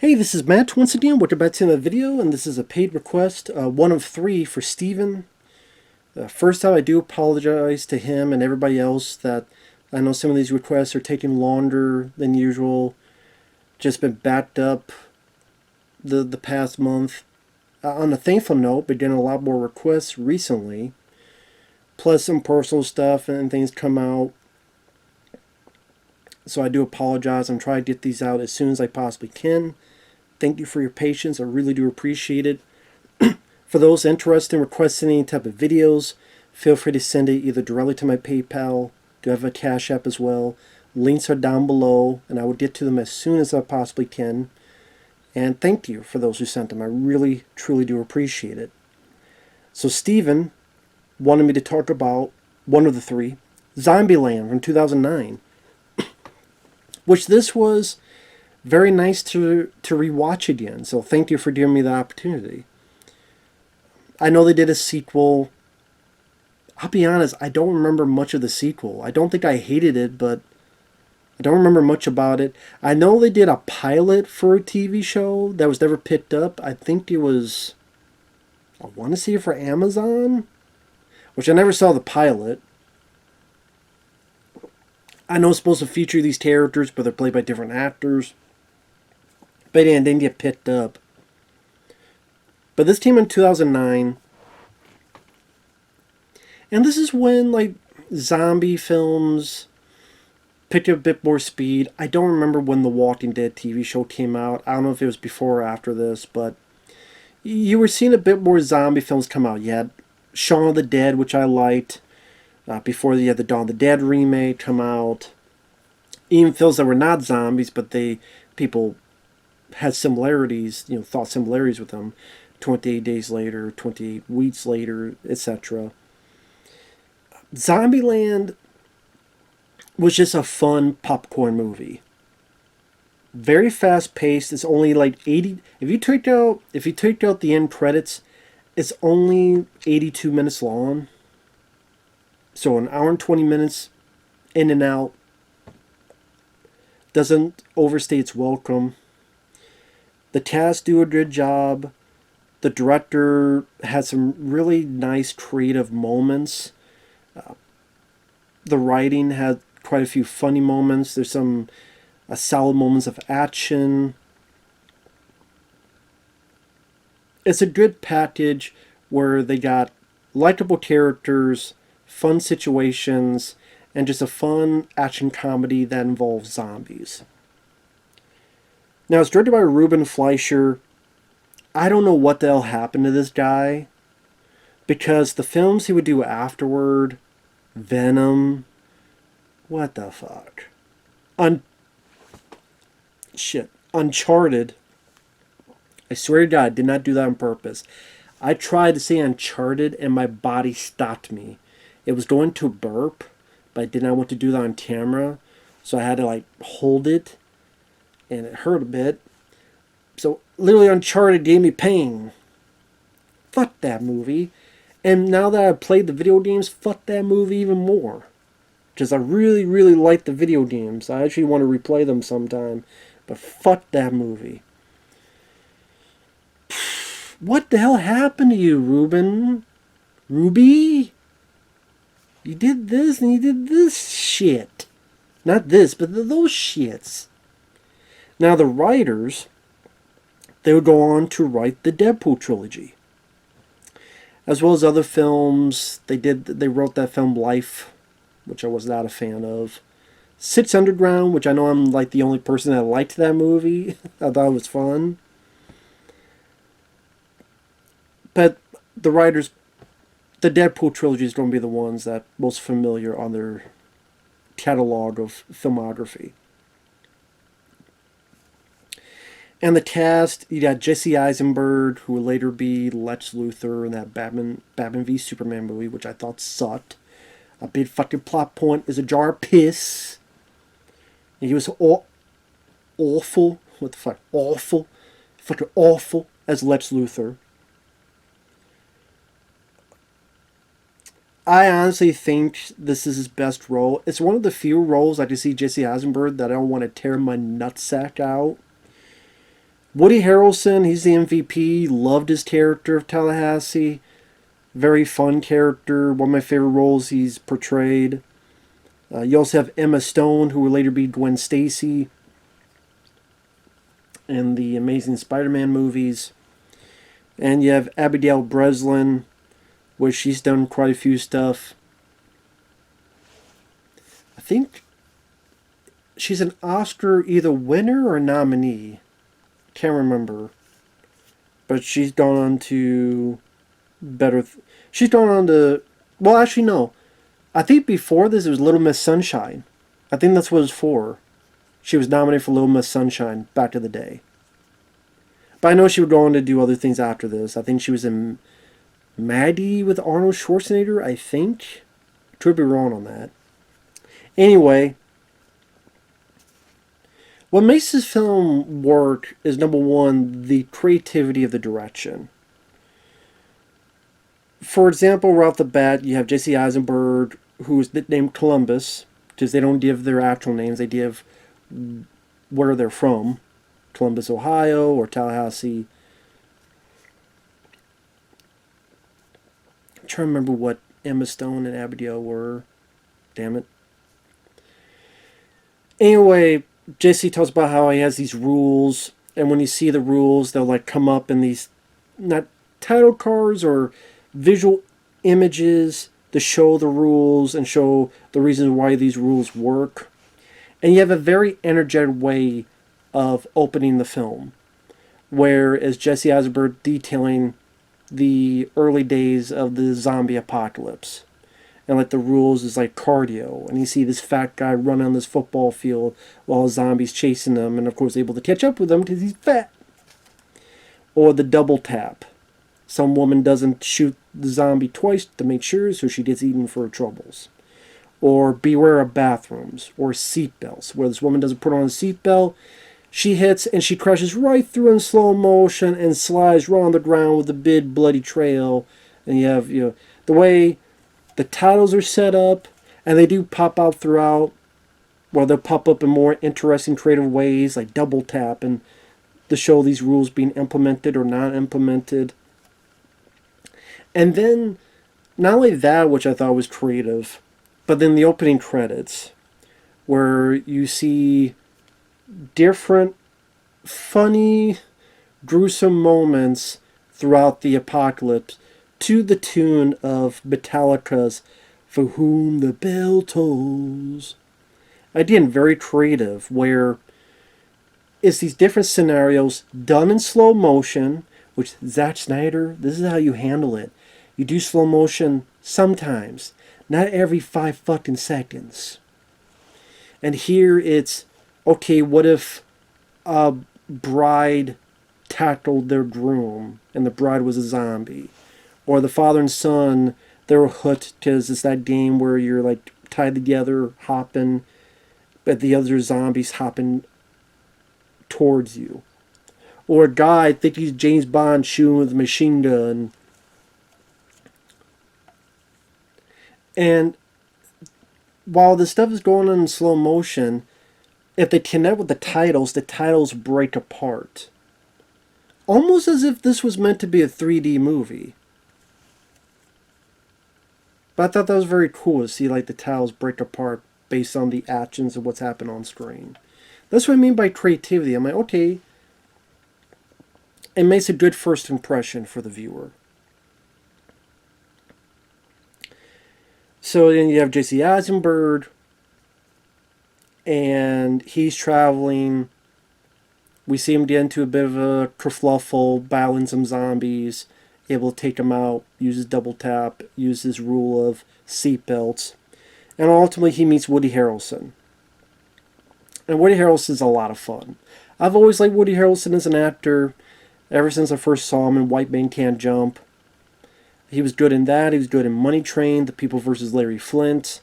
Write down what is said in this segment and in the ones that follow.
Hey, this is Matt once again. Welcome back to another video, and this is a paid request, one of three for Steven. First out, I do apologize to him and everybody else that I know some of these requests are taking longer than usual. Just been backed up the past month. On a thankful note, been getting a lot more requests recently. Plus some personal stuff and things come out. So I do apologize. I'm trying to get these out as soon as I possibly can. Thank you for your patience. I really do appreciate it. For those interested in requesting any type of videos, feel free to send it either directly to my PayPal. Do have a CashApp as well. Links are down below, and I will get to them as soon as I possibly can. And thank you for those who sent them. I really, truly do appreciate it. So Steven wanted me to talk about one of the three, Zombieland from 2009. Which this was very nice to rewatch again. So thank you for giving me the opportunity. I know they did a sequel. I'll be honest, I don't remember much of the sequel. I don't think I hated it, but I don't remember much about it. I know they did a pilot for a TV show that was never picked up. I think it was, I want to say for Amazon, which I never saw the pilot. I know it's supposed to feature these characters, but they're played by different actors. But yeah, it didn't get picked up. But this came in 2009. And this is when, like, zombie films picked up a bit more speed. I don't remember when the Walking Dead TV show came out. I don't know if it was before or after this, but you were seeing a bit more zombie films come out. You had Shaun of the Dead, which I liked. Before you had the Dawn of the Dead remake come out. Even films that were not zombies, but people had similarities, thought similarities with them. 28 Days Later, 28 Weeks Later, etc. Zombieland was just a fun popcorn movie. Very fast paced. It's only like 80. If you take out the end credits, it's only 82 minutes long. So an hour and 20 minutes in and out. Doesn't overstay its welcome. The cast do a good job. The director had some really nice creative moments. The writing had quite a few funny moments. There's some solid moments of action. It's a good package where they got likable characters, fun situations, and just a fun action comedy that involves zombies. Now, it's directed by Ruben Fleischer. I don't know what the hell happened to this guy, because the films he would do afterward, Venom, what the fuck? Uncharted. I swear to God, I did not do that on purpose. I tried to say Uncharted and my body stopped me. It was going to burp, but I did not want to do that on camera. So I had to hold it, and it hurt a bit. So literally Uncharted gave me pain. Fuck that movie. And now that I've played the video games, fuck that movie even more. Because I really, really like the video games. I actually want to replay them sometime. But fuck that movie. What the hell happened to you, Ruben? Ruby? You did this and you did this shit. Not this, but those shits. Now the writers, they would go on to write the Deadpool trilogy. As well as other films. They wrote that film Life, which I was not a fan of. Six Underground, which I know I'm like the only person that liked that movie. I thought it was fun. But the writers, the Deadpool trilogy is going to be the ones that most familiar on their catalog of filmography. And the cast, you got Jesse Eisenberg, who will later be Lex Luthor in that Batman v Superman movie, which I thought sucked. A big fucking plot point is a jar of piss. And he was awful. What the fuck? Awful. Fucking awful as Lex Luthor. I honestly think this is his best role. It's one of the few roles I can see Jesse Eisenberg that I don't want to tear my nutsack out. Woody Harrelson, he's the MVP. Loved his character of Tallahassee. Very fun character. One of my favorite roles he's portrayed. You also have Emma Stone, who will later be Gwen Stacy in the Amazing Spider-Man movies. And you have Abigail Breslin, which she's done quite a few stuff. I think she's an Oscar either winner or nominee. Can't remember. But she's gone on to she's gone on to... Well, actually, no. I think before this, it was Little Miss Sunshine. I think that's what it was for. She was nominated for Little Miss Sunshine back to the day. But I know she would go on to do other things after this. I think she was in Maddie with Arnold Schwarzenegger, I think. Could be wrong on that. Anyway, what makes this film work is, number one, the creativity of the direction. For example, right off the bat, you have Jesse Eisenberg, who is nicknamed Columbus, because they don't give their actual names, they give where they're from. Columbus, Ohio, or Tallahassee. I'm trying to remember what Emma Stone and Abigail were. Damn it. Anyway, Jesse talks about how he has these rules, and when you see the rules, they'll like come up in these, not title cards or visual images to show the rules and show the reasons why these rules work. And you have a very energetic way of opening the film, where as Jesse Eisenberg detailing the early days of the zombie apocalypse. And like the rules is like cardio, and you see this fat guy run on this football field while a zombie's chasing him, and of course able to catch up with him because he's fat. Or the double tap. Some woman doesn't shoot the zombie twice to make sure, so she gets eaten for her troubles. Or beware of bathrooms, or seatbelts, where this woman doesn't put on a seatbelt, she hits and she crashes right through in slow motion and slides right on the ground with a big bloody trail. And you have, the way the titles are set up, and they do pop out throughout. Well, they'll pop up in more interesting, creative ways, like double tap, and to show these rules being implemented or not implemented. And then, not only that, which I thought was creative, but then the opening credits, where you see different, funny, gruesome moments throughout the apocalypse to the tune of Metallica's For Whom the Bell Tolls. Again, very creative, where it's these different scenarios done in slow motion, which Zack Snyder, this is how you handle it. You do slow motion sometimes, not every 5 fucking seconds. And here it's, okay, what if a bride tackled their groom and the bride was a zombie? Or the father and son, they were hooked because it's that game where you're like tied together, hopping, but the other zombies hopping towards you. Or a guy think he's James Bond shooting with a machine gun. And while this stuff is going on in slow motion, if they connect with the titles break apart. Almost as if this was meant to be a 3D movie. But I thought that was very cool to see like the titles break apart based on the actions of what's happened on screen. That's what I mean by creativity. I'm like, okay, it makes a good first impression for the viewer. So then you have Jesse Eisenberg, and he's traveling. We see him get into a bit of a kerfluffle, battling some zombies, able to take them out, uses double tap, uses rule of seatbelts, and ultimately he meets Woody Harrelson. And Woody Harrelson's a lot of fun. I've always liked Woody Harrelson as an actor, ever since I first saw him in White Man Can't Jump. He was good in that. He was good in Money Train, The People vs. Larry Flint.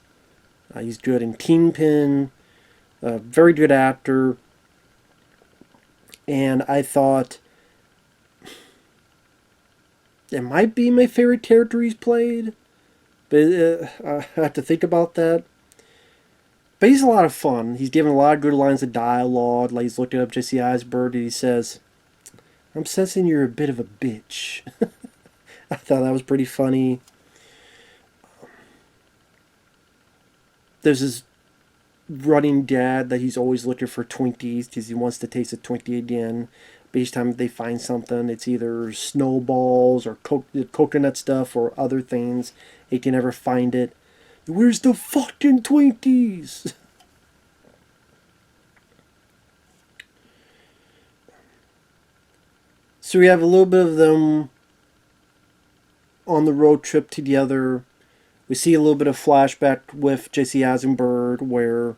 He's good in Kingpin. Very good actor. And I thought it might be my favorite character he's played. But I have to think about that. But he's a lot of fun. He's given a lot of good lines of dialogue. Like he's looking up Jesse Eisenberg and he says, I'm sensing you're a bit of a bitch. I thought that was pretty funny. There's this running dad that he's always looking for Twinkies because he wants to taste a Twinkie again. But each time they find something, it's either snowballs or coconut stuff or other things. He can never find it. Where's the fucking Twinkies? So we have a little bit of them on the road trip together. We see a little bit of flashback with Jesse Eisenberg where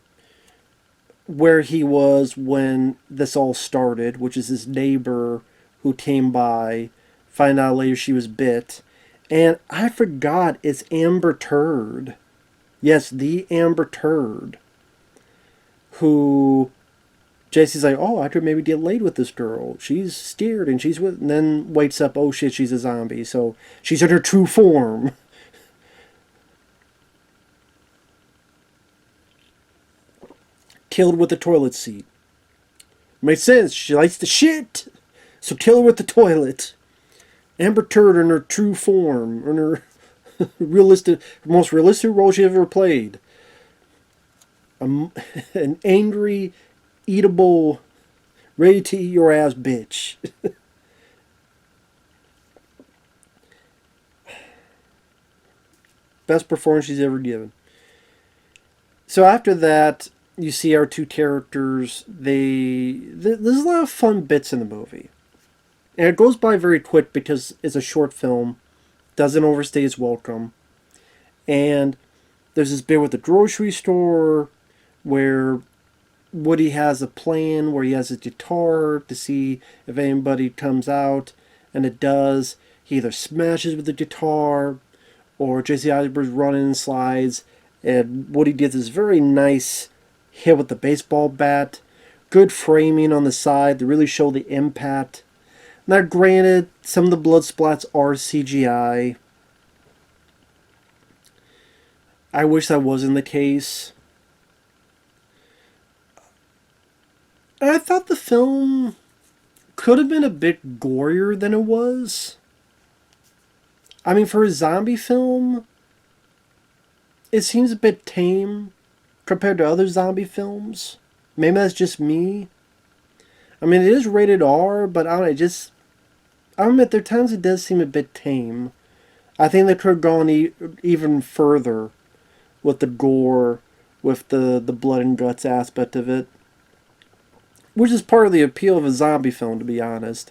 he was when this all started, which is his neighbor who came by, find out later she was bit. And I forgot, it's Amber Turd. Yes, the Amber Turd. Who Jesse's like, oh, I could maybe get laid with this girl. She's scared and and then wakes up, oh shit, she's a zombie. So she's in her true form. Killed with the toilet seat. Makes sense. She likes the shit. So kill her with the toilet. Amber Turd in her true form. In her most realistic role she ever played. An angry, eatable, ready to eat your ass bitch. Best performance she's ever given. So after that, you see our two characters. There's a lot of fun bits in the movie. And it goes by very quick because it's a short film. Doesn't overstay its welcome. And there's this bit with the grocery store where Woody has a plan where he has a guitar to see if anybody comes out. And it does. He either smashes with the guitar or Jesse Eisenberg's running and slides. And Woody gets this very nice hit with the baseball bat. Good framing on the side to really show the impact. Now, granted, some of the blood splats are CGI. I wish that wasn't the case. I thought the film could have been a bit gorier than it was. I mean, for a zombie film, it seems a bit tame compared to other zombie films. Maybe that's just me. I mean, it is rated R, but I don't know, I admit there are times it does seem a bit tame. I think they could have gone even further with the gore, with the blood and guts aspect of it. Which is part of the appeal of a zombie film, to be honest.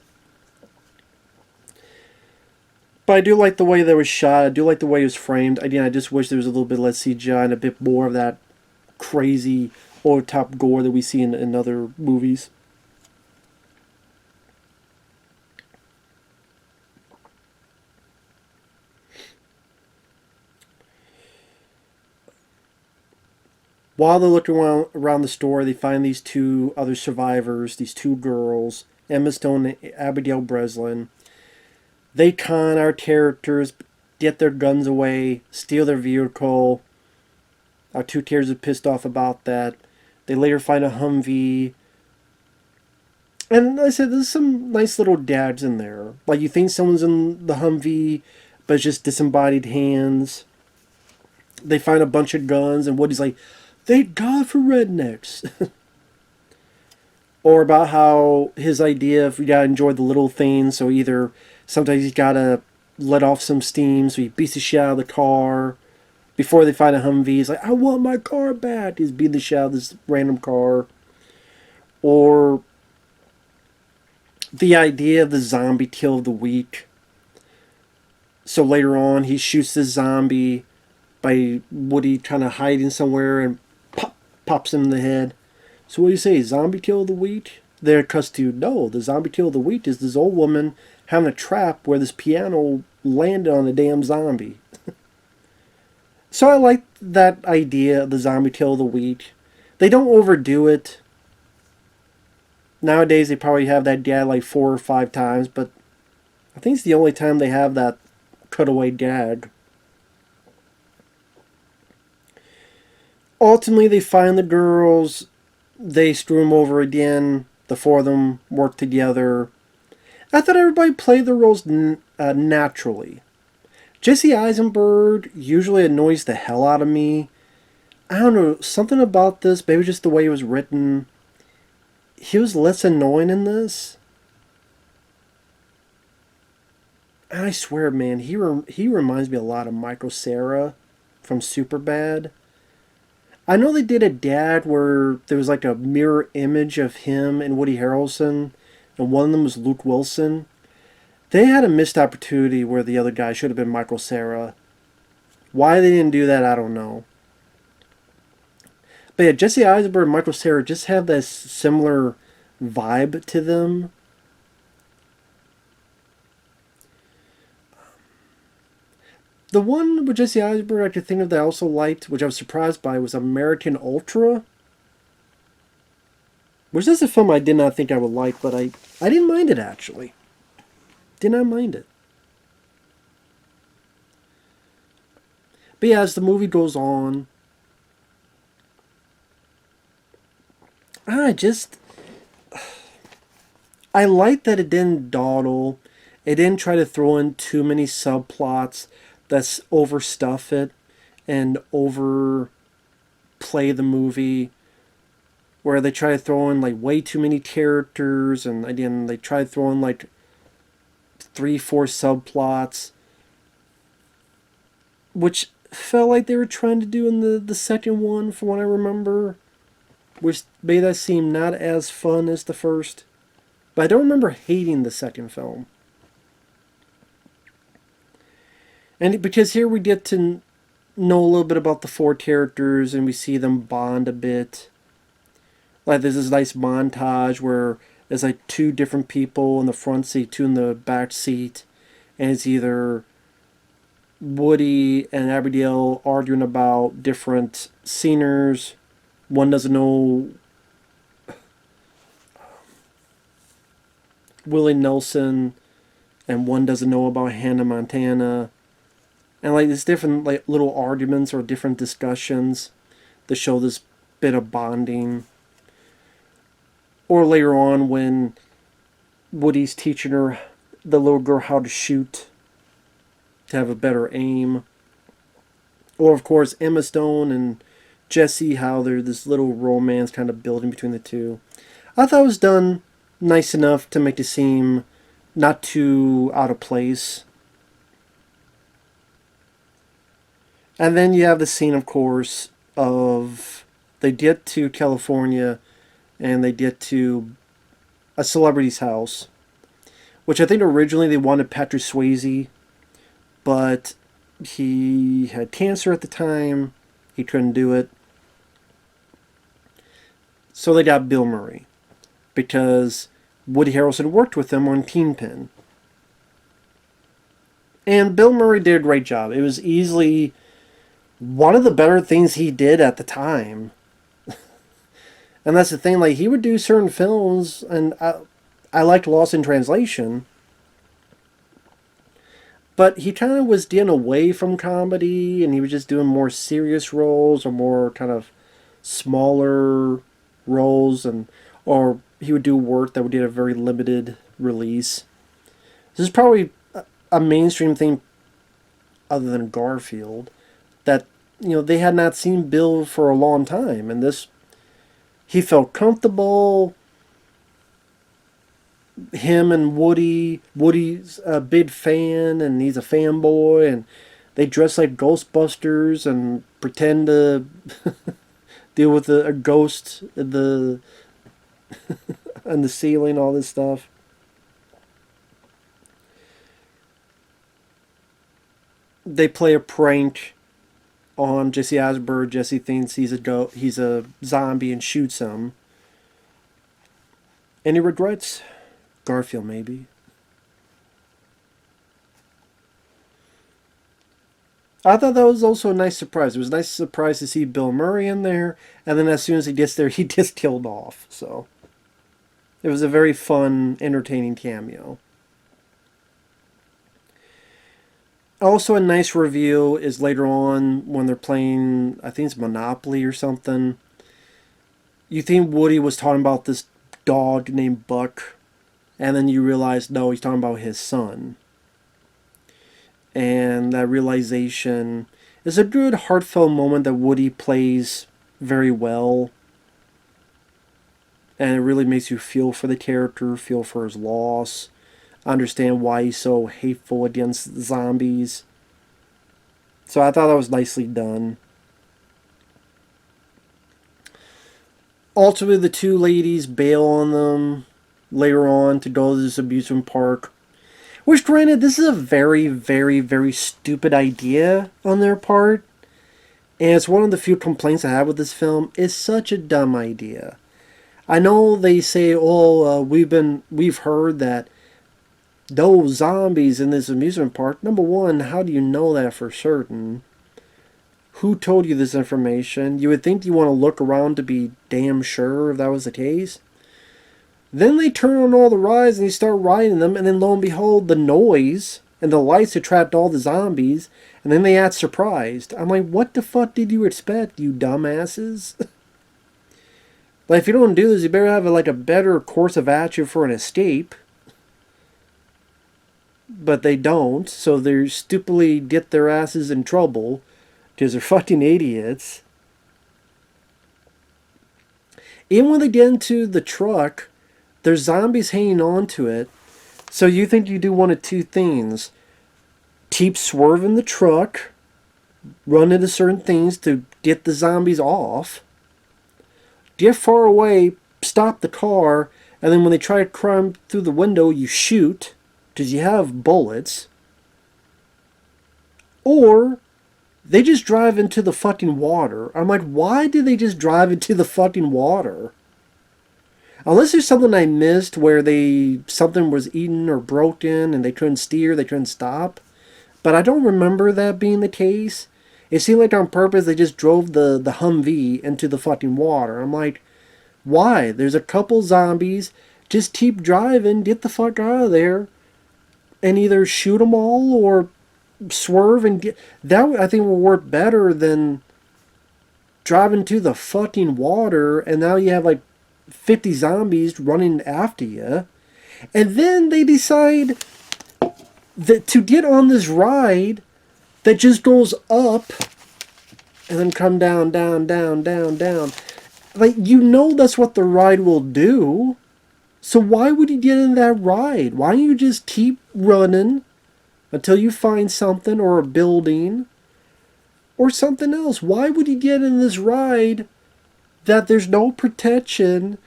But I do like the way that was shot. I do like the way it was framed. Again, I just wish there was a little bit less CGI and a bit more of that crazy over-the-top gore that we see in other movies. While they're looking around the store, they find these two other survivors, these two girls, Emma Stone and Abigail Breslin. They con our characters, get their guns away, steal their vehicle. Our two characters are pissed off about that. They later find a Humvee. And like I said, there's some nice little dads in there. Like, you think someone's in the Humvee, but it's just disembodied hands. They find a bunch of guns, and Woody's like, thank God for rednecks. Or about how his idea of you gotta enjoy the little things, so either sometimes he's gotta let off some steam, so he beats the shit out of the car. Before they find a Humvee, he's like, I want my car back. He's beating the shit out of this random car. Or the idea of the zombie kill of the week. So later on, he shoots the zombie by Woody kind of hiding somewhere and pops him in the head. So what do you say, zombie kill of the week? There it cuts to, no, the zombie kill of the week is this old woman having a trap where this piano landed on a damn zombie. So I like that idea of the zombie kill of the week. They don't overdo it. Nowadays they probably have that gag like 4 or 5 times, but I think it's the only time they have that cutaway gag. Ultimately, they find the girls. They screw them over again. The four of them work together. I thought everybody played their roles naturally. Jesse Eisenberg usually annoys the hell out of me. I don't know, something about this, maybe just the way it was written. He was less annoying in this. And I swear, man, he reminds me a lot of Michael Cera from Superbad. I know they did a dad where there was like a mirror image of him and Woody Harrelson, and one of them was Luke Wilson. They had a missed opportunity where the other guy should have been Michael Cera. Why they didn't do that, I don't know. But yeah, Jesse Eisenberg and Michael Cera just have this similar vibe to them. The one with Jesse Eisenberg I could think of that I also liked, which I was surprised by, was American Ultra. Which is a film I did not think I would like, but I didn't mind it actually. Did not mind it. But yeah, as the movie goes on, I like that it didn't dawdle. It didn't try to throw in too many subplots that's overstuff it and overplay the movie, where they try to throw in like way too many characters, and again they try to throw in like 3-4 subplots, which felt like they were trying to do in the second one, from what I remember, which made that seem not as fun as the first. But I don't remember hating the second film. And because here we get to know a little bit about the 4 characters, and we see them bond a bit. Like there's this nice montage where there's like 2 different people in the front seat, 2 in the back seat, and it's either Woody and Abigail arguing about different sceners. One doesn't know Willie Nelson, and one doesn't know about Hannah Montana. And like there's different like little arguments or different discussions to show this bit of bonding. Or later on when Woody's teaching her, the little girl, how to shoot to have a better aim. Or of course Emma Stone and Jesse, how there's this little romance kind of building between the two. I thought it was done nice enough to make it seem not too out of place. And then you have the scene, of course, of they get to California and they get to a celebrity's house, which I think originally they wanted Patrick Swayze, but he had cancer at the time. He couldn't do it. So they got Bill Murray, because Woody Harrelson worked with him on Kingpin. And Bill Murray did a great job. It was easily one of the better things he did at the time. And that's the thing, like, he would do certain films, and I liked Lost in Translation, but he kind of was getting away from comedy, and he was just doing more serious roles, or more kind of smaller roles, or he would do work that would get a very limited release. This is probably a mainstream thing, other than Garfield, that, you know, they had not seen Bill for a long time, and this, he felt comfortable. Him and Woody's a big fan, and he's a fanboy, and they dress like Ghostbusters and pretend to deal with a ghost in the on the ceiling, all this stuff. They play a prank on Jesse Eisenberg. Jesse thinks he's a zombie and shoots him. Any regrets? Garfield, maybe. I thought that was also a nice surprise. It was a nice surprise to see Bill Murray in there, and then as soon as he gets there, he gets killed off. So it was a very fun, entertaining cameo. Also, a nice reveal is later on when they're playing, I think it's Monopoly or something. You think Woody was talking about this dog named Buck, And then you realize, no, he's talking about his son. And that realization is a good, heartfelt moment that Woody plays very well. And it really makes you feel for the character, feel for his loss, understand why he's so hateful against zombies. So I thought that was nicely done. Ultimately, the two ladies bail on them later on to go to this amusement park. Which, granted, this is a very, very, very stupid idea on their part. And it's one of the few complaints I have with this film. It's such a dumb idea. I know they say, we've heard that those zombies in this amusement park. Number one, how do you know that for certain? Who told you this information? You would think you want to look around to be damn sure if that was the case. Then they turn on all the rides and you start riding them, and then lo and behold, the noise and the lights attract all the zombies, and then they act surprised. I'm like, what the fuck did you expect, you dumbasses? Like, if you don't do this, you better have a better course of action for an escape. But they don't, so they stupidly get their asses in trouble because they're fucking idiots. Even when they get into the truck, there's zombies hanging on to it. So you think you do one of two things. Keep swerving the truck, run into certain things to get the zombies off. Get far away, stop the car, and then when they try to climb through the window, you shoot, because you have bullets. Or they just drive into the fucking water. I'm like, why did they just drive into the fucking water? Unless there's something I missed where something was eaten or broken and they couldn't steer, they couldn't stop. But I don't remember that being the case. It seemed like on purpose they just drove the Humvee into the fucking water. I'm like, why? There's a couple zombies. Just keep driving, get the fuck out of there, and either shoot them all or swerve and get... That, I think, will work better than driving to the fucking water and now you have 50 zombies running after you. And then they decide that to get on this ride that just goes up and then come down, down, down, down, down. That's what the ride will do. So why would you get in that ride? Why don't you just keep running until you find something or a building or something else? Why would you get in this ride that there's no protection?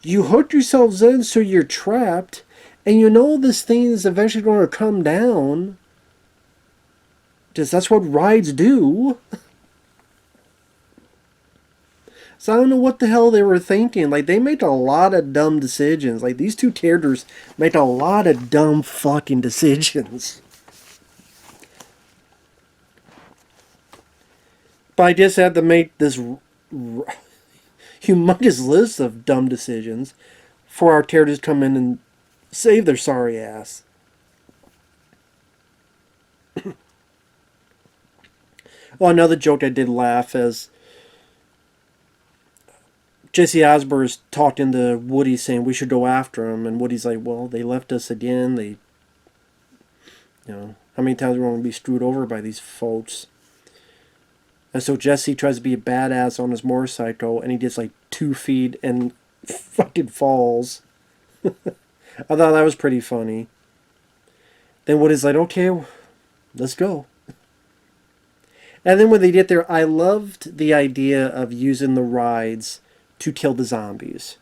You hook yourselves in so you're trapped, and this thing is eventually going to come down. Because that's what rides do. So I don't know what the hell they were thinking. They make a lot of dumb decisions. These two characters make a lot of dumb fucking decisions. But I just had to make this humongous list of dumb decisions for our characters to come in and save their sorry ass. Well, another joke I did laugh as Jesse Eisenberg's talking to Woody saying we should go after him, and Woody's like, well, they left us again. How many times are we going to be screwed over by these folks? And so Jesse tries to be a badass on his motorcycle, and he gets 2 feet and fucking falls. I thought that was pretty funny. Then Woody's like, okay, let's go. And then when they get there, I loved the idea of using the rides to kill the zombies.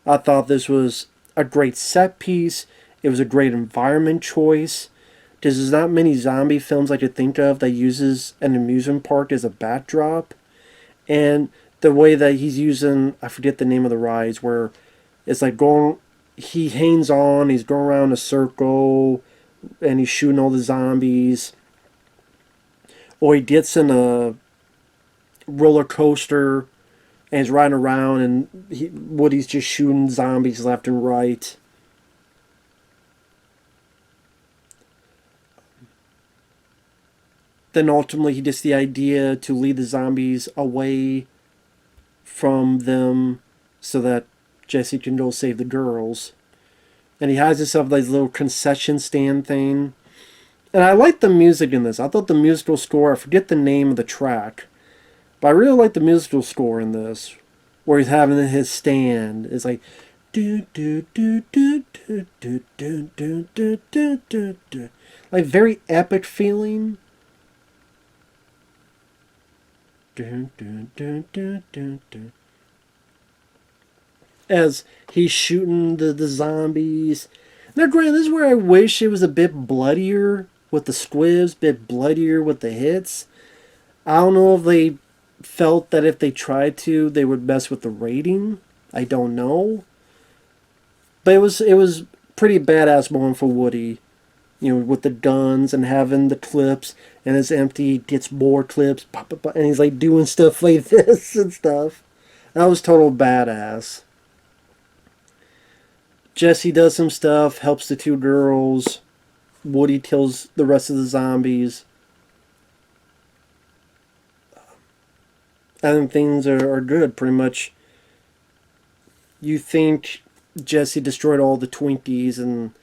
I thought this was a great set piece. It was a great environment choice. Because there's not many zombie films I could think of that uses an amusement park as a backdrop. And the way that he's using, I forget the name of the rides, where it's he hangs on, he's going around a circle, and he's shooting all the zombies. Or he gets in a roller coaster and he's riding around and Woody's just shooting zombies left and right. Then ultimately he gets the idea to lead the zombies away from them so that Jesse can go save the girls. And he has himself like this little concession stand thing. And I like the music in this. I thought the musical score, I forget the name of the track, but I really like the musical score in this, where he's having his stand. It's like do do do do do do do do do do do do, like very epic feeling. Do do do do do do. As he's shooting the zombies. Now, granted, this is where I wish it was a bit bloodier with the squibs, a bit bloodier with the hits. I don't know if they felt that if they tried to, they would mess with the rating. I don't know. But it was pretty badass moment for Woody. You know, with the guns and having the clips, and it's empty, gets more clips, pop, pop, pop, and he's like doing stuff like this and stuff. That was total badass. Jesse does some stuff, helps the two girls. Woody kills the rest of the zombies. And things are good, pretty much. You think Jesse destroyed all the Twinkies and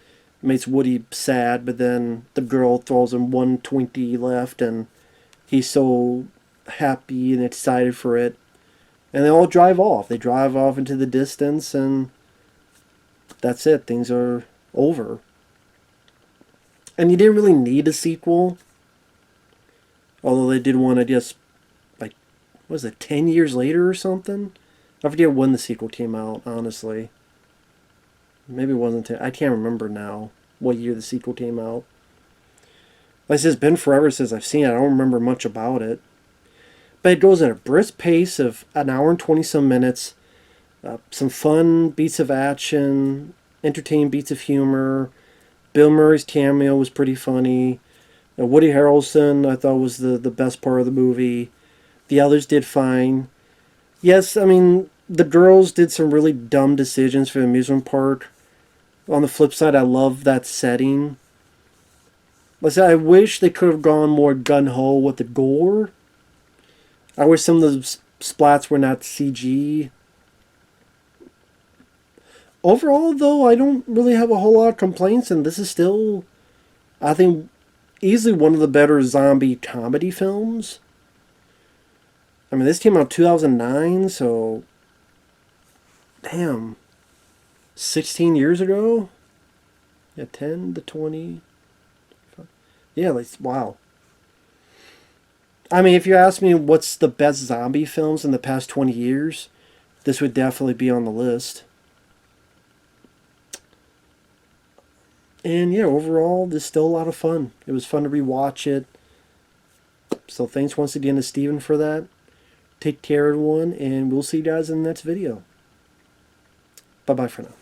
makes Woody sad, but then the girl throws him one Twinkie left, and he's so happy and excited for it. And they all drive off. They drive off into the distance, and that's it. Things are over. And you didn't really need a sequel. Although they did want to just, like, what was it, 10 years later or something? I forget when the sequel came out, honestly. Maybe it wasn't 10. I can't remember now what year the sequel came out. Like I said, it's been forever since I've seen it. I don't remember much about it. But it goes at a brisk pace of an hour and 20 some minutes. Some fun beats of action, entertaining beats of humor. Bill Murray's cameo was pretty funny. Woody Harrelson, I thought, was the best part of the movie. The others did fine. Yes, I mean, the girls did some really dumb decisions for the amusement park. On the flip side, I love that setting. Like I said, I wish they could have gone more gung-ho with the gore. I wish some of the splats were not CG. Overall, though, I don't really have a whole lot of complaints, and this is still, I think, easily one of the better zombie comedy films. I mean, this came out 2009, so, damn, 16 years ago? Yeah, 10 to 20. Yeah, like, wow. I mean, if you ask me what's the best zombie films in the past 20 years, this would definitely be on the list. And yeah, overall, this is still a lot of fun. It was fun to rewatch it. So thanks once again to Steven for that. Take care, everyone, and we'll see you guys in the next video. Bye-bye for now.